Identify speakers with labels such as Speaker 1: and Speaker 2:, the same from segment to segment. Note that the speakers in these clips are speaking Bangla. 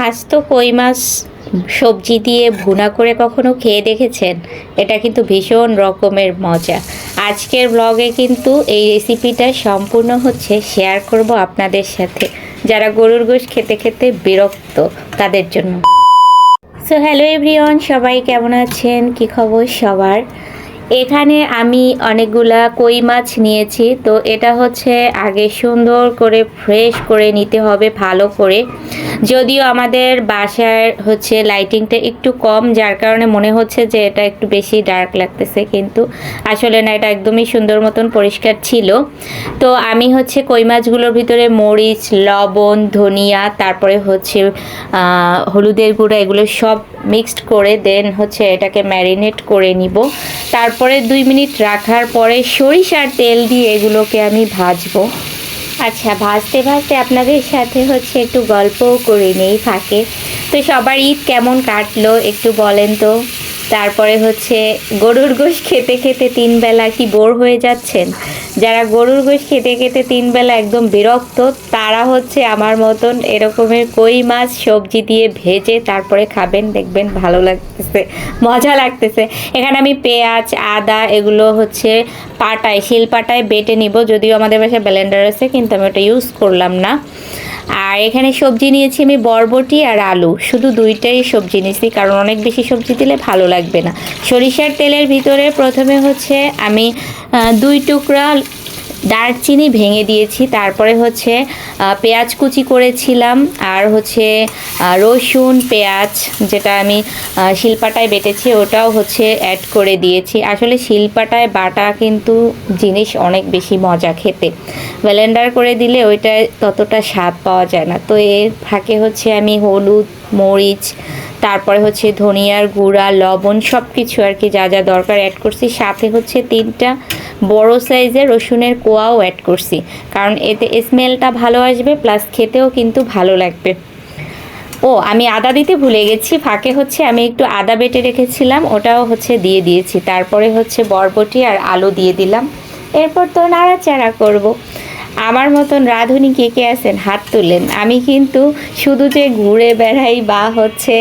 Speaker 1: আজ তো কই মাছ সবজি দিয়ে ভুনা করে কখনো খেয়ে দেখেছেন? এটা কিন্তু ভীষণ রকমের মজা। আজকের ব্লগে কিন্তু এই রেসিপিটা সম্পূর্ণ হচ্ছে শেয়ার করব আপনাদের সাথে, যারা গরুর গোশত খেতে খেতে বিরক্ত তাদের জন্য। সো হ্যালো এভরিওয়ান, সবাই কেমন আছেন? কি খবর সবার? এখানে আমি অনেকগুলা কই মাছ নিয়েছি। তো এটা হচ্ছে আগে সুন্দর করে ফ্রেশ করে নিতে হবে ভালো করে। যদিও আমাদের বাসার হচ্ছে লাইটিংটা একটু কম, যার কারণে মনে হচ্ছে যে এটা একটু বেশি ডার্ক লাগতেছে, কিন্তু আসলে না, এটা একদমই সুন্দর মতন পরিষ্কার ছিল। তো আমি হচ্ছে কই মাছগুলোর ভিতরে মরিচ, লবণ, ধনিয়া, তারপরে হচ্ছে হলুদের গুঁড়া, এগুলো সব মিক্সড করে দেন হচ্ছে এটাকে ম্যারিনেট করে নিব। তারপরে 2 মিনিট রাখার পরে সরিষার তেল দিয়ে এগুলোকে আমি ভাজবো। আচ্ছা, ভাজতে ভাজতে আপনাদের সাথে হচ্ছে একটু গল্পও করে নেই ফাঁকে। তো সবার ঈদ কেমন কাটলো একটু বলেন তো। তারপরে হচ্ছে গরুর গোশত খেতে খেতে 3 বেলা কি বোর হয়ে যাচ্ছেন? যারা গরুর গোশত খেতে খেতে 3 বেলা একদম বিরক্ত, তারা হচ্ছে আমার মতন এরকমের কই মাছ সবজি দিয়ে ভেজে তারপরে খাবেন, দেখবেন ভালো লাগতেছে, মজা লাগতেছে। এখানে আমি পেঁয়াজ, আদা এগুলো হচ্ছে শিলপাটায় বেটে নিব। যদিও আমাদের বাসায় ব্লেন্ডার আছে, কিন্তু আমি ওটা ইউজ করলাম না। আর এখানে সবজি নিয়েছি আমি বরবটি আর আলু, শুধু দুইটাই সবজি নিয়েছি, কারণ অনেক বেশি সবজি দিলে ভালো লাগবে না। সরিষার তেলের ভিতরে প্রথমে হচ্ছে আমি 2 টুকরা দারচিনি ভেঙে দিয়েছি। তারপরে হচ্ছে পেঁয়াজ কুচি করেছিলাম, আর হচ্ছে রসুন, পেঁয়াজ যেটা আমি শিলপাটায় বেটেছি ওটাও হচ্ছে অ্যাড করে দিয়েছি। আসলে শিলপাটায় বাটা কিন্তু জিনিস অনেক বেশি মজা খেতে, ব্লেন্ডার করে দিলে ওইটা ততটা স্বাদ পাওয়া যায় না। তো এর ফাঁকে হচ্ছে আমি হলুদ, মরিচ, তারপরে হচ্ছে ধনিয়ার গুঁড়া, লবণ, সব কিছু আর কি যা যা দরকার অ্যাড করছি। সাথে হচ্ছে 3টা বড় সাইজের রসুনের কোয়াও অ্যাড করছি, কারণ এতে স্মেলটা ভালো আসবে, প্লাস খেতেও কিন্তু ভালো লাগবে। ও, আমি আদা দিতে ভুলে গেছি, ফাঁকে হচ্ছে আমি একটু আদা বেটে রেখেছিলাম, ওটাও হচ্ছে দিয়ে দিয়েছি। তারপরে হচ্ছে বরবটি আর আলু দিয়ে দিলাম। এরপর তো নাড়াচাড়া করব। আমার মতন রাঁধুনি কে কে আছেন হাত তুলেন। আমি কিন্তু শুধু যে ঘুরে বেড়াই বা হচ্ছে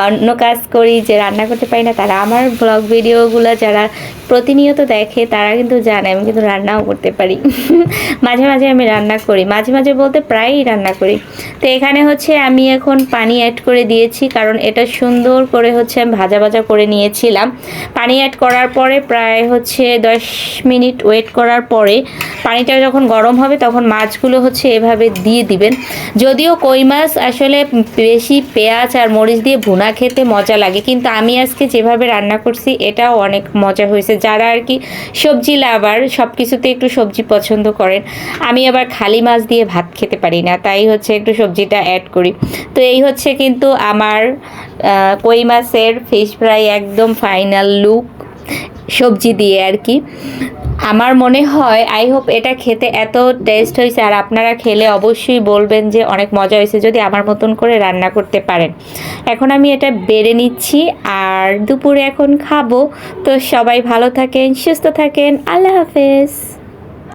Speaker 1: অন্য কাজ করি, যে রান্না করতে পারি না, তারা আমার ব্লগ ভিডিওগুলো যারা প্রতিনিয়ত দেখে তারা কিন্তু জানে আমি কিন্তু রান্নাও করতে পারি। মাঝে মাঝে আমি রান্না করি, মাঝে মাঝে বলতে প্রায়ই রান্না করি। তো এখানে হচ্ছে আমি এখন পানি অ্যাড করে দিয়েছি, কারণ এটা সুন্দর করে হচ্ছে আমি ভাজা ভাজা করে নিয়েছিলাম। পানি অ্যাড করার পরে প্রায় হচ্ছে 10 মিনিট ওয়েট করার পরে পানিটা যখন গরম হবে তখন মাছগুলো হচ্ছে এভাবে দিয়ে দিবেন। যদিও কই মাছ আসলে বেশি পেঁয়াজ আর মরিচ দিয়ে ভুনা খেতে মজা লাগে, কিন্তু আমি আজকে যেভাবে রান্না করছি এটাও অনেক মজা হয়েছে। যারা আর কি সবজি লাভার, সব কিছুতে একটু সবজি পছন্দ করেন, আমি আবার খালি মাছ দিয়ে ভাত খেতে পারি না, তাই হচ্ছে একটু সবজিটা অ্যাড করি। তো এই হচ্ছে কিন্তু আমার কই মাছের ফিশ ফ্রাই একদম ফাইনাল লুক, সবজি দিয়ে আর কি। আমার মনে হয়, আই হোপ এটা খেতে এত টেস্ট হয়েছে, আর আপনারা খেলে অবশ্যই বলবেন যে অনেক মজা হয়েছে, যদি আমার মতন করে রান্না করতে পারেন। এখন আমি এটা বেড়ে নিচ্ছি, আর দুপুরে এখন খাবো। তো সবাই ভালো থাকেন, সুস্থ থাকেন, আল্লাহ হাফেজ।